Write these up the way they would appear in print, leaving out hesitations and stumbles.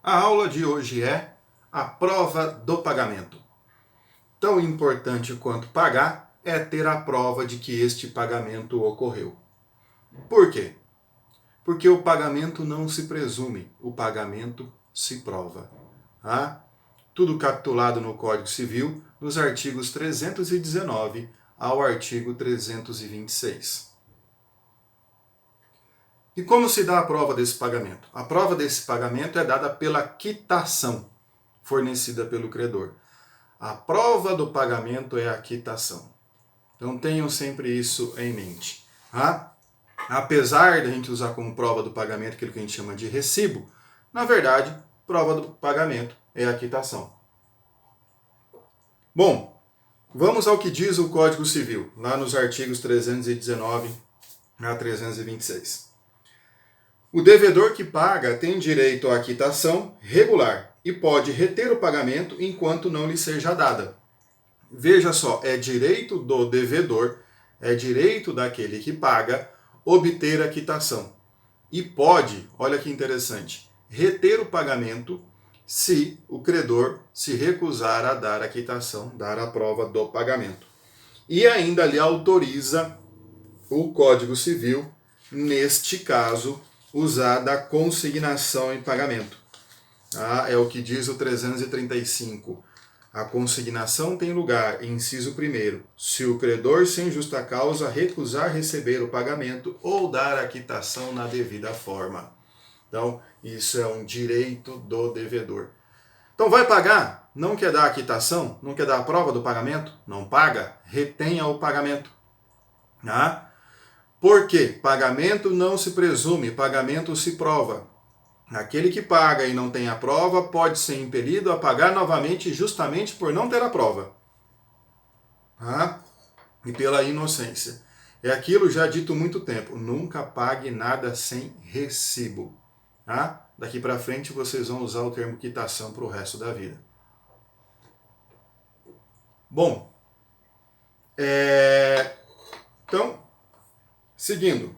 A aula de hoje é a prova do pagamento. Tão importante quanto pagar é ter a prova de que este pagamento ocorreu. Por quê? Porque o pagamento não se presume, o pagamento se prova. Tá? Tudo capitulado no Código Civil, nos artigos 319 ao artigo 326. E como se dá a prova desse pagamento? A prova desse pagamento é dada pela quitação fornecida pelo credor. A prova do pagamento é a quitação. Então tenham sempre isso em mente. Tá? Apesar de a gente usar como prova do pagamento aquilo que a gente chama de recibo, na verdade, prova do pagamento é a quitação. Bom, vamos ao que diz o Código Civil, lá nos artigos 319 a 326. O devedor que paga tem direito à quitação regular e pode reter o pagamento enquanto não lhe seja dada. Veja só, é direito do devedor, é direito daquele que paga obter a quitação. E pode, olha que interessante, reter o pagamento se o credor se recusar a dar a quitação, dar a prova do pagamento. E ainda lhe autoriza o Código Civil, neste caso, usar da consignação em pagamento. É o que diz o 335. A consignação tem lugar, inciso 1º, se o credor sem justa causa recusar receber o pagamento ou dar a quitação na devida forma. Então, isso é um direito do devedor. Então, vai pagar? Não quer dar a quitação? Não quer dar a prova do pagamento? Não paga? Retenha o pagamento. Por quê? Pagamento não se presume, pagamento se prova. Aquele que paga e não tem a prova pode ser impelido a pagar novamente justamente por não ter a prova. E pela inocência. É aquilo já dito há muito tempo. Nunca pague nada sem recibo. Daqui para frente vocês vão usar o termo quitação para o resto da vida. Bom, então, seguindo,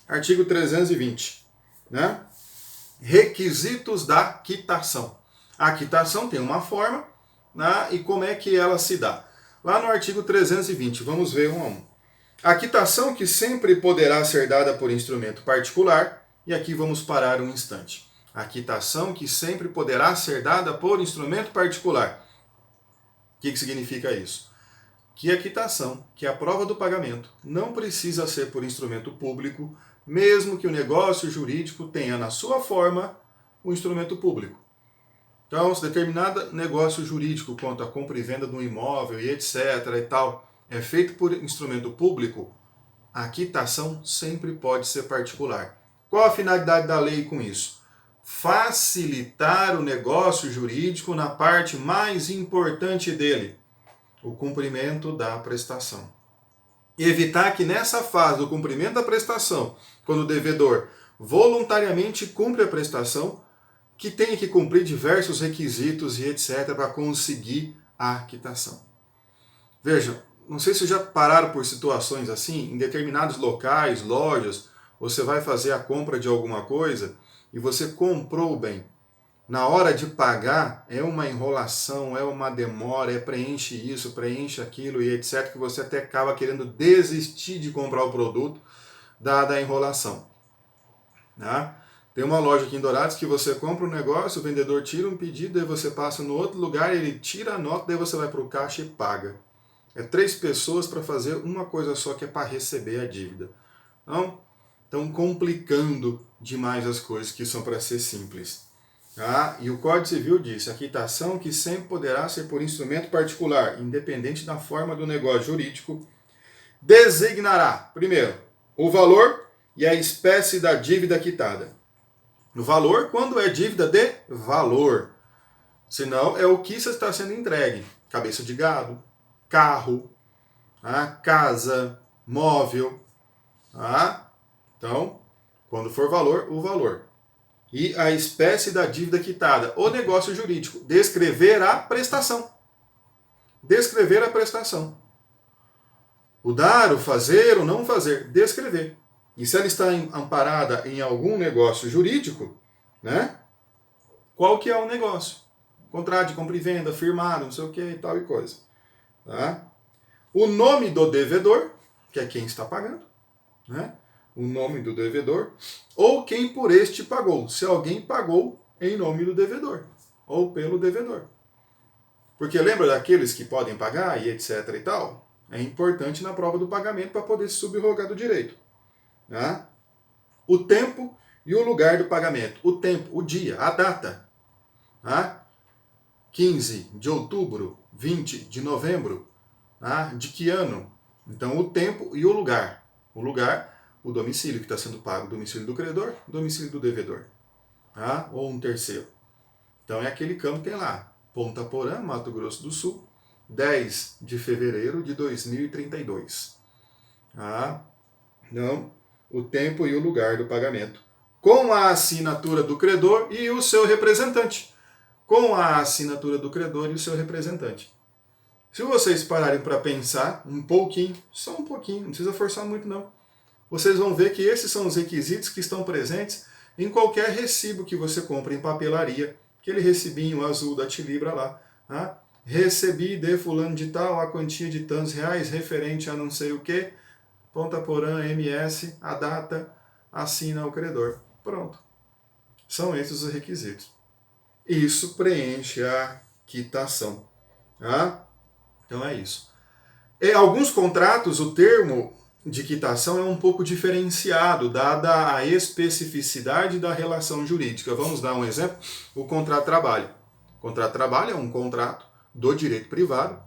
artigo 320, Requisitos da quitação. A quitação tem uma forma, e como é que ela se dá? Lá no artigo 320, vamos ver um a um. A quitação que sempre poderá ser dada por instrumento particular, e aqui vamos parar um instante. A quitação que sempre poderá ser dada por instrumento particular. O que significa isso? Que a quitação, que a prova do pagamento, não precisa ser por instrumento público, mesmo que o negócio jurídico tenha na sua forma um instrumento público. Então, se determinado negócio jurídico quanto a compra e venda de um imóvel e etc. e tal, é feito por instrumento público, a quitação sempre pode ser particular. Qual a finalidade da lei com isso? Facilitar o negócio jurídico na parte mais importante dele, o cumprimento da prestação. E evitar que nessa fase do cumprimento da prestação, quando o devedor voluntariamente cumpre a prestação, que tenha que cumprir diversos requisitos e etc. para conseguir a quitação. Vejam, não sei se já pararam por situações assim, em determinados locais, lojas, você vai fazer a compra de alguma coisa e você comprou o bem. Na hora de pagar, é uma enrolação, é uma demora, preenche isso, preenche aquilo e etc, que você até acaba querendo desistir de comprar o produto, dada a enrolação. Tem uma loja aqui em Dourados que você compra um negócio, o vendedor tira um pedido, aí você passa no outro lugar, ele tira a nota, daí você vai para o caixa e paga. É 3 pessoas para fazer uma coisa só, que é para receber a dívida. Então, estão complicando demais as coisas que são para ser simples. E o Código Civil diz: a quitação que sempre poderá ser por instrumento particular, independente da forma do negócio jurídico, designará, primeiro, o valor e a espécie da dívida quitada. O valor, quando é dívida de valor. Senão, é o que está sendo entregue. Cabeça de gado, carro, casa, móvel. Então, quando for valor, o valor. E a espécie da dívida quitada, o negócio jurídico, descrever a prestação. Descrever a prestação. O dar, o fazer, o não fazer, descrever. E se ela está amparada em algum negócio jurídico, qual que é o negócio. Contrato de compra e venda, firmado, não sei o que e tal e coisa. Tá? O nome do devedor, que é quem está pagando, né? O nome do devedor, ou quem por este pagou, se alguém pagou em nome do devedor, ou pelo devedor. Porque lembra daqueles que podem pagar e etc e tal? É importante na prova do pagamento para poder se subrogar do direito. Tá? O tempo e o lugar do pagamento. O tempo, o dia, a data. Tá? 15 de outubro, 20 de novembro. Tá? De que ano? Então, o tempo e o lugar. O lugar, o domicílio que está sendo pago. Domicílio do credor, domicílio do devedor. Tá? Ou um terceiro. Então, é aquele campo que tem lá. Ponta Porã, Mato Grosso do Sul, 10 de fevereiro de 2032. Tá? Então, o tempo e o lugar do pagamento. Com a assinatura do credor e o seu representante. Com a assinatura do credor e o seu representante. Se vocês pararem para pensar um pouquinho, só um pouquinho, não precisa forçar muito não, vocês vão ver que esses são os requisitos que estão presentes em qualquer recibo que você compra em papelaria, aquele recibinho azul da Tilibra lá. Tá? Recebi de fulano de tal a quantia de tantos reais referente a não sei o que, Ponta Porã, MS, a data, assina o credor. Pronto. São esses os requisitos. Isso preenche a quitação. Tá? Então é isso. Em alguns contratos, o termo de quitação é um pouco diferenciado, dada a especificidade da relação jurídica. Vamos dar um exemplo? O contrato de trabalho. O contrato de trabalho é um contrato do direito privado,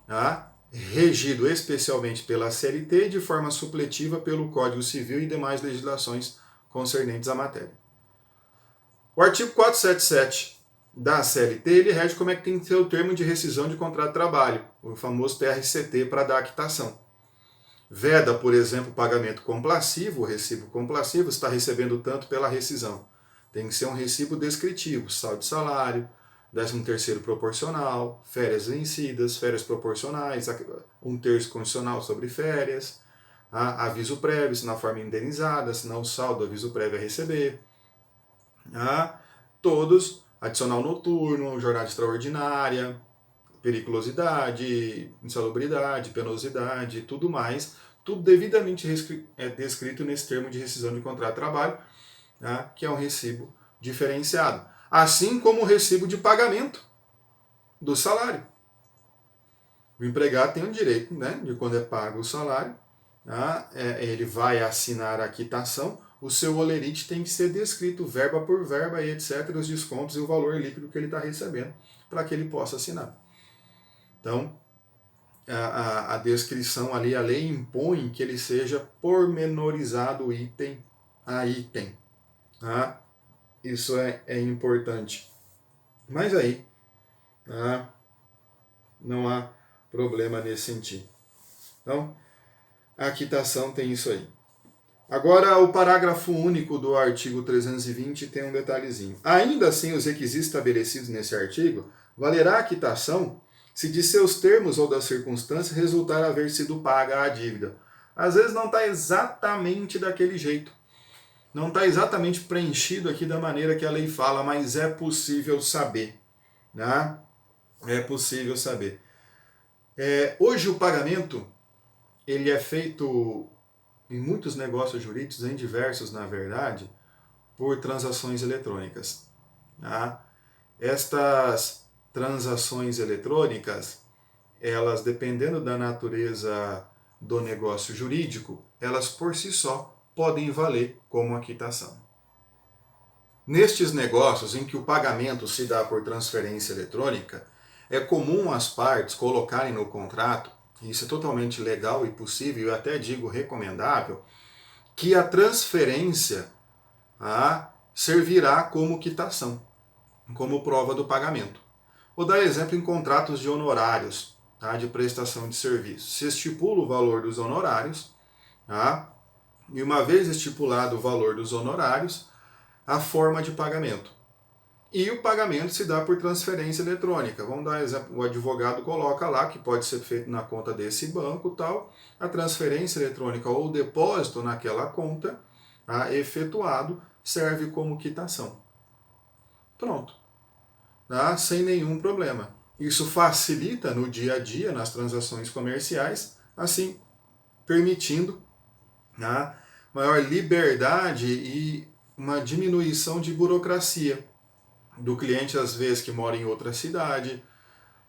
tá? Regido especialmente pela CLT de forma supletiva pelo Código Civil e demais legislações concernentes à matéria. O artigo 477 da CLT, ele rege como é que tem que ser o termo de rescisão de contrato de trabalho, o famoso TRCT para dar a quitação. Veda, por exemplo, o pagamento complacivo, o recibo complacivo, está recebendo tanto pela rescisão. Tem que ser um recibo descritivo, saldo de salário, 13º proporcional, férias vencidas, férias proporcionais, um terço condicional sobre férias, aviso prévio, se na forma indenizada, se não o saldo, aviso prévio a receber. Todos, adicional noturno, jornada extraordinária, periculosidade, insalubridade, penosidade, tudo mais, tudo devidamente descrito nesse termo de rescisão de contrato de trabalho, né, que é um recibo diferenciado. Assim como o recibo de pagamento do salário. O empregado tem o direito, né, de quando é pago o salário, tá, ele vai assinar a quitação, o seu holerite tem que ser descrito verba por verba e etc., os descontos e o valor líquido que ele está recebendo, para que ele possa assinar. Então, a descrição ali, a lei impõe que ele seja pormenorizado item a item. Tá? Isso é importante. Mas aí, tá? Não há problema nesse sentido. Então, a quitação tem isso aí. Agora, o parágrafo único do artigo 320 tem um detalhezinho. Ainda assim, os requisitos estabelecidos nesse artigo valerá a quitação se de seus termos ou das circunstâncias resultar haver sido paga a dívida. Às vezes não está exatamente daquele jeito. Não está exatamente preenchido aqui da maneira que a lei fala, mas é possível saber. Né? É possível saber. Hoje o pagamento ele é feito em muitos negócios jurídicos, em diversos na verdade, por transações eletrônicas. Tá? Estas transações eletrônicas, elas, dependendo da natureza do negócio jurídico, elas por si só podem valer como a quitação. Nestes negócios em que o pagamento se dá por transferência eletrônica, é comum as partes colocarem no contrato, e isso é totalmente legal e possível, eu até digo recomendável, que a transferência servirá como quitação, como prova do pagamento. Vou dar exemplo em contratos de honorários, de prestação de serviço. Se estipula o valor dos honorários, e uma vez estipulado o valor dos honorários, a forma de pagamento. E o pagamento se dá por transferência eletrônica. Vamos dar um exemplo, o advogado coloca lá que pode ser feito na conta desse banco, tal, a transferência eletrônica ou o depósito naquela conta, efetuado, serve como quitação. Pronto. tá? Sem nenhum problema. Isso facilita no dia a dia, nas transações comerciais, assim, permitindo, tá, maior liberdade e uma diminuição de burocracia do cliente, às vezes, que mora em outra cidade,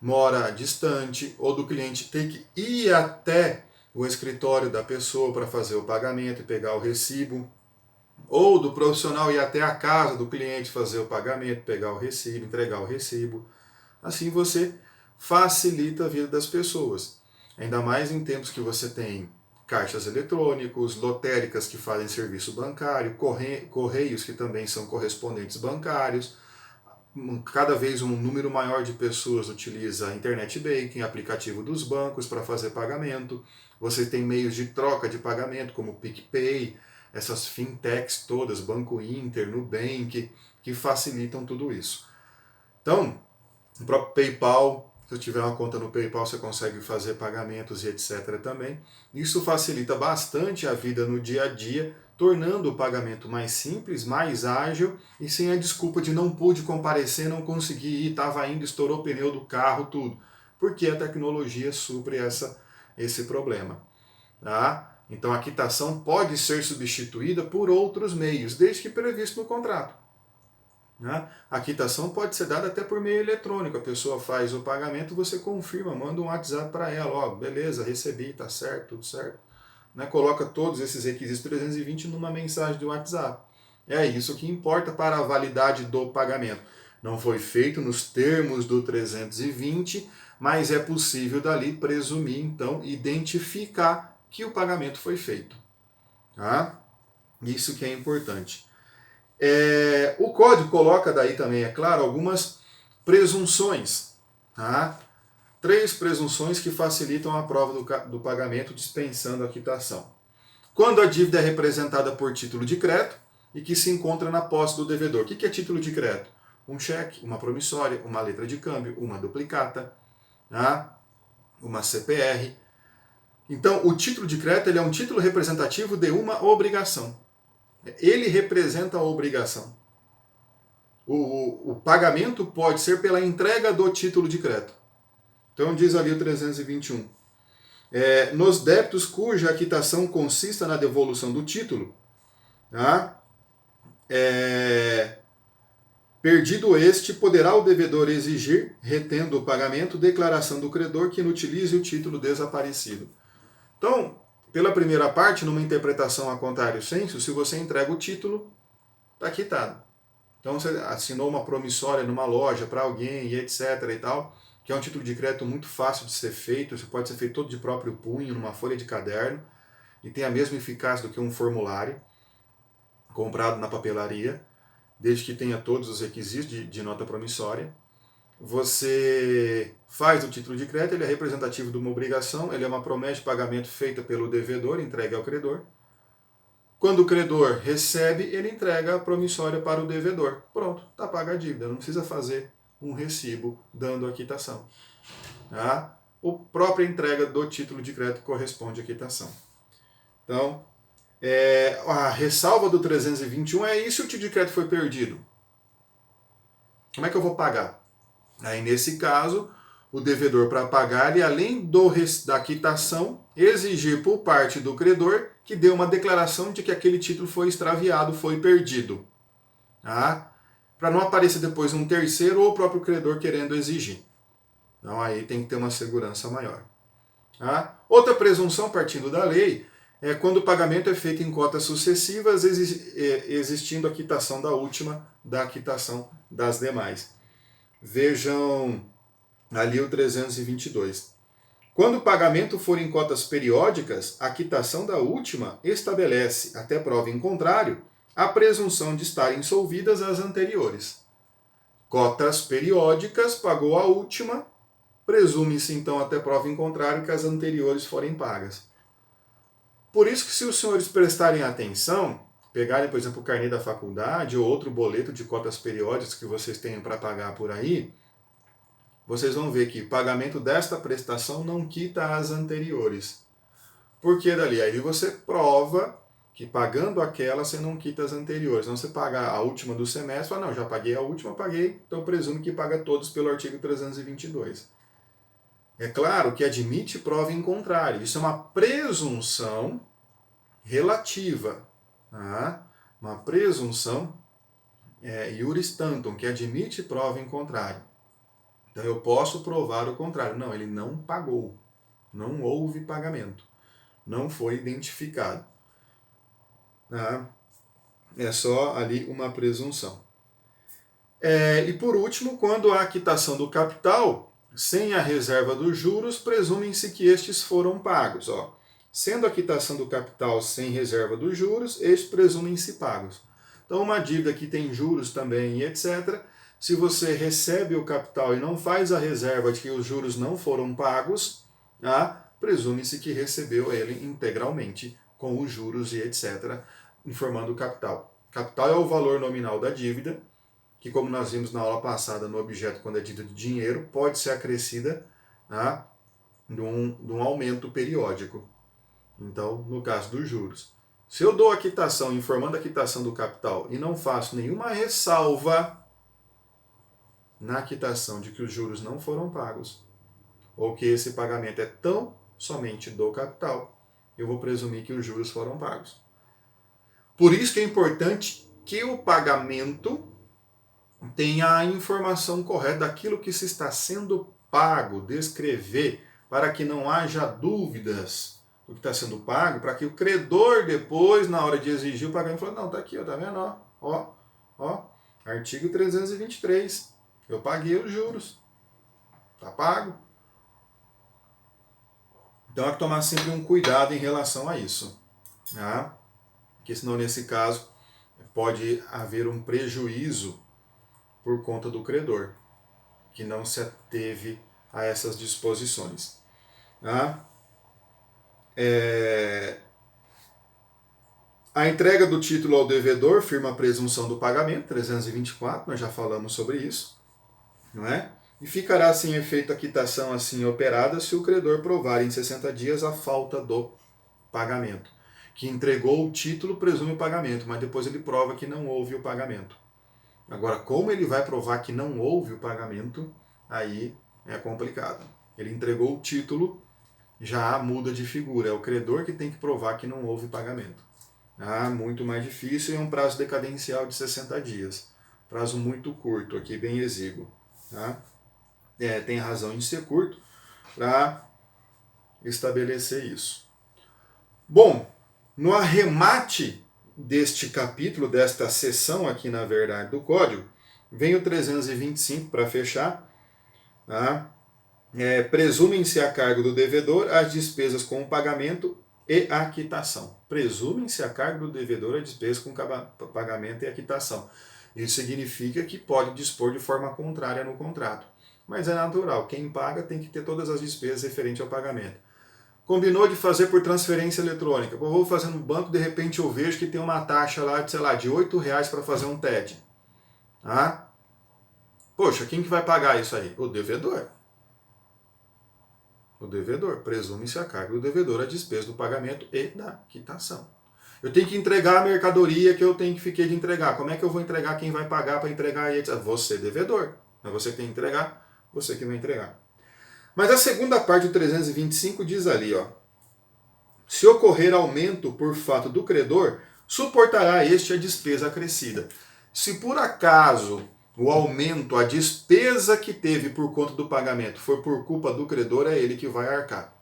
mora distante, ou do cliente ter que ir até o escritório da pessoa para fazer o pagamento e pegar o recibo, ou do profissional ir até a casa do cliente fazer o pagamento, pegar o recibo, entregar o recibo. Assim você facilita a vida das pessoas. Ainda mais em tempos que você tem caixas eletrônicos, lotéricas que fazem serviço bancário, correios que também são correspondentes bancários. Cada vez um número maior de pessoas utiliza internet banking, aplicativo dos bancos para fazer pagamento. Você tem meios de troca de pagamento, como o PicPay, essas fintechs todas, Banco Inter, Nubank, que facilitam tudo isso. Então, o próprio PayPal, se eu tiver uma conta no PayPal, você consegue fazer pagamentos e etc. também. Isso facilita bastante a vida no dia a dia, tornando o pagamento mais simples, mais ágil e sem a desculpa de não pude comparecer, não consegui ir, estava indo, estourou o pneu do carro, tudo. Porque a tecnologia supre esse problema. Tá? Então a quitação pode ser substituída por outros meios, desde que previsto no contrato. Né? A quitação pode ser dada até por meio eletrônico. A pessoa faz o pagamento, você confirma, manda um WhatsApp para ela, ó, beleza, recebi, tá certo, tudo certo. Né? Coloca todos esses requisitos 320 numa mensagem de WhatsApp. É isso que importa para a validade do pagamento. Não foi feito nos termos do 320, mas é possível dali presumir, então, identificar que o pagamento foi feito. Tá? Isso que é importante. O código coloca daí também, é claro, algumas presunções. Tá? 3 presunções que facilitam a prova do pagamento dispensando a quitação. Quando a dívida é representada por título de crédito e que se encontra na posse do devedor. O que é título de crédito? Um cheque, uma promissória, uma letra de câmbio, uma duplicata, tá? Uma CPR. Então, o título de crédito ele é um título representativo de uma obrigação. Ele representa a obrigação. O pagamento pode ser pela entrega do título de crédito. Então diz ali o 321. Nos débitos cuja quitação consista na devolução do título, tá? Perdido este, poderá o devedor exigir, retendo o pagamento, declaração do credor que inutilize o título desaparecido. Então, pela primeira parte, numa interpretação a contrário sensu, se você entrega o título, está quitado. Então você assinou uma promissória numa loja para alguém e etc. e tal, que é um título de crédito muito fácil de ser feito, você pode ser feito todo de próprio punho, numa folha de caderno, e tem a mesma eficácia do que um formulário comprado na papelaria, desde que tenha todos os requisitos de nota promissória. Você faz o título de crédito, ele é representativo de uma obrigação, ele é uma promessa de pagamento feita pelo devedor, entregue ao credor. Quando o credor recebe, ele entrega a promissória para o devedor. Pronto, está paga a dívida, não precisa fazer um recibo dando a quitação. Tá? A própria entrega do título de crédito corresponde à quitação. Então, a ressalva do 321 é isso, o título de crédito foi perdido. Como é que eu vou pagar? Aí, nesse caso, o devedor, para pagar, ele, além da quitação, exigir por parte do credor que dê uma declaração de que aquele título foi extraviado, foi perdido. Tá? Para não aparecer depois um terceiro ou o próprio credor querendo exigir. Então aí tem que ter uma segurança maior. Tá? Outra presunção partindo da lei é quando o pagamento é feito em cotas sucessivas, existindo a quitação da última da quitação das demais. Vejam ali o 322. Quando o pagamento for em cotas periódicas, a quitação da última estabelece, até prova em contrário, a presunção de estarem solvidas as anteriores. Cotas periódicas, pagou a última, presume-se então, até prova em contrário, que as anteriores forem pagas. Por isso que se os senhores prestarem atenção, pegarem, por exemplo, o carnê da faculdade ou outro boleto de cotas periódicas que vocês tenham para pagar por aí, vocês vão ver que pagamento desta prestação não quita as anteriores. Por que dali? Aí você prova que pagando aquela você não quita as anteriores. Não você paga a última do semestre, fala, não, já paguei a última, paguei, então presumo que paga todos pelo artigo 322. É claro que admite prova em contrário. Isso é uma presunção relativa. Tá? Uma presunção iuris tantum, que admite prova em contrário. Então eu posso provar o contrário. Não, ele não pagou. Não houve pagamento. Não foi identificado. Tá? É só ali uma presunção. E por último, quando há quitação do capital, sem a reserva dos juros, presumem-se que estes foram pagos. Ó. Sendo a quitação do capital sem reserva dos juros, estes presumem-se pagos. Então, uma dívida que tem juros também e etc., se você recebe o capital e não faz a reserva de que os juros não foram pagos, presume-se que recebeu ele integralmente, com os juros e etc., informando o capital. Capital é o valor nominal da dívida, que, como nós vimos na aula passada no objeto, quando é dívida de dinheiro, pode ser acrescida de um aumento periódico. Então, no caso dos juros. Se eu dou a quitação informando a quitação do capital e não faço nenhuma ressalva na quitação de que os juros não foram pagos, ou que esse pagamento é tão somente do capital, eu vou presumir que os juros foram pagos. Por isso que é importante que o pagamento tenha a informação correta daquilo que se está sendo pago, descrever, para que não haja dúvidas do que está sendo pago, para que o credor depois, na hora de exigir o pagamento, fale, não, está aqui, ó, tá vendo? Ó, artigo 323, eu paguei os juros, está pago. Então há que tomar sempre um cuidado em relação a isso, tá? Porque senão, nesse caso, pode haver um prejuízo por conta do credor, que não se ateve a essas disposições. Tá? A entrega do título ao devedor firma a presunção do pagamento, 324, nós já falamos sobre isso, não é? E ficará sem efeito a quitação assim operada se o credor provar em 60 dias a falta do pagamento. Que entregou o título presume o pagamento, mas depois ele prova que não houve o pagamento. Agora, como ele vai provar que não houve o pagamento, aí é complicado. Ele entregou o título, já muda de figura. É o credor que tem que provar que não houve pagamento. Muito mais difícil e é um prazo decadencial de 60 dias. Prazo muito curto, aqui bem exíguo. Tá? Tem razão em ser curto para estabelecer isso. Bom, no arremate deste capítulo, desta seção aqui, na verdade, do Código, vem o 325 para fechar. Tá? Presumem-se a cargo do devedor as despesas com o pagamento e a quitação. Presumem-se a cargo do devedor as despesas com o pagamento e a quitação. Isso significa que pode dispor de forma contrária no contrato. Mas é natural, quem paga tem que ter todas as despesas referentes ao pagamento. Combinou de fazer por transferência eletrônica. Vou fazer no banco, de repente eu vejo que tem uma taxa lá, de, sei lá, de R$8 para fazer um TED. Poxa, quem que vai pagar isso aí? O devedor. O devedor. Presume-se a cargo do devedor a despesa do pagamento e da quitação. Eu tenho que entregar a mercadoria que eu tenho que ficar de entregar. Como é que eu vou entregar? Quem vai pagar para entregar? Você, devedor. É você que tem que entregar, você que vai entregar. Mas a segunda parte do 325 diz ali, ó, se ocorrer aumento por fato do credor, suportará este a despesa acrescida. Se por acaso o aumento, a despesa que teve por conta do pagamento for por culpa do credor, é ele que vai arcar.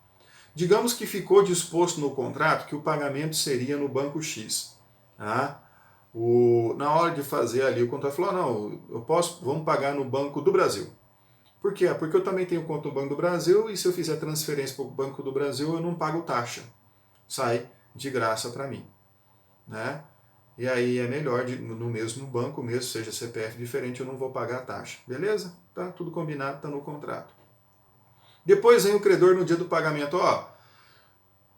Digamos que ficou disposto no contrato que o pagamento seria no banco X. Tá? Na hora de fazer ali o contrato, falou, não, vamos pagar no Banco do Brasil. Por quê? Porque eu também tenho conta no Banco do Brasil e se eu fizer transferência para o Banco do Brasil, eu não pago taxa. Sai de graça para mim. Né? E aí é melhor, no mesmo banco, mesmo seja CPF diferente, eu não vou pagar a taxa. Beleza? Tá tudo combinado, tá no contrato. Depois vem o credor no dia do pagamento,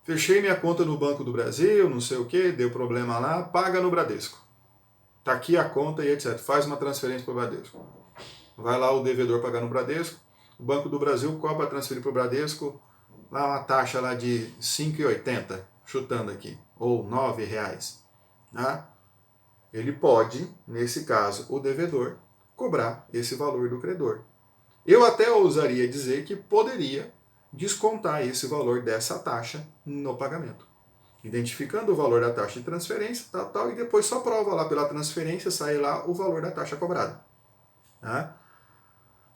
fechei minha conta no Banco do Brasil, não sei o que, deu problema lá, paga no Bradesco. Tá aqui a conta e etc. Faz uma transferência para o Bradesco. Vai lá o devedor pagar no Bradesco, o Banco do Brasil cobra para transferir para o Bradesco lá uma taxa lá de 5,80, chutando aqui, ou R$ 9, né? Ele pode, nesse caso, o devedor, cobrar esse valor do credor. Eu até ousaria dizer que poderia descontar esse valor dessa taxa no pagamento. Identificando o valor da taxa de transferência, tal, e depois só prova lá pela transferência, sai lá o valor da taxa cobrada. Tá?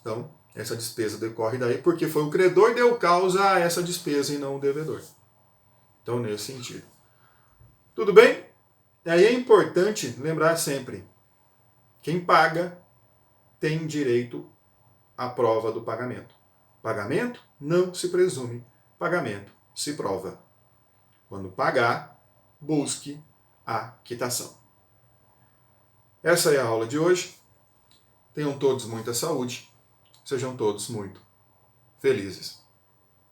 Então, essa despesa decorre daí porque foi o credor que deu causa a essa despesa e não o devedor. Então, nesse sentido. Tudo bem? E aí é importante lembrar sempre, quem paga tem direito à prova do pagamento. Pagamento não se presume, pagamento se prova. Quando pagar, busque a quitação. Essa é a aula de hoje. Tenham todos muita saúde. Sejam todos muito felizes.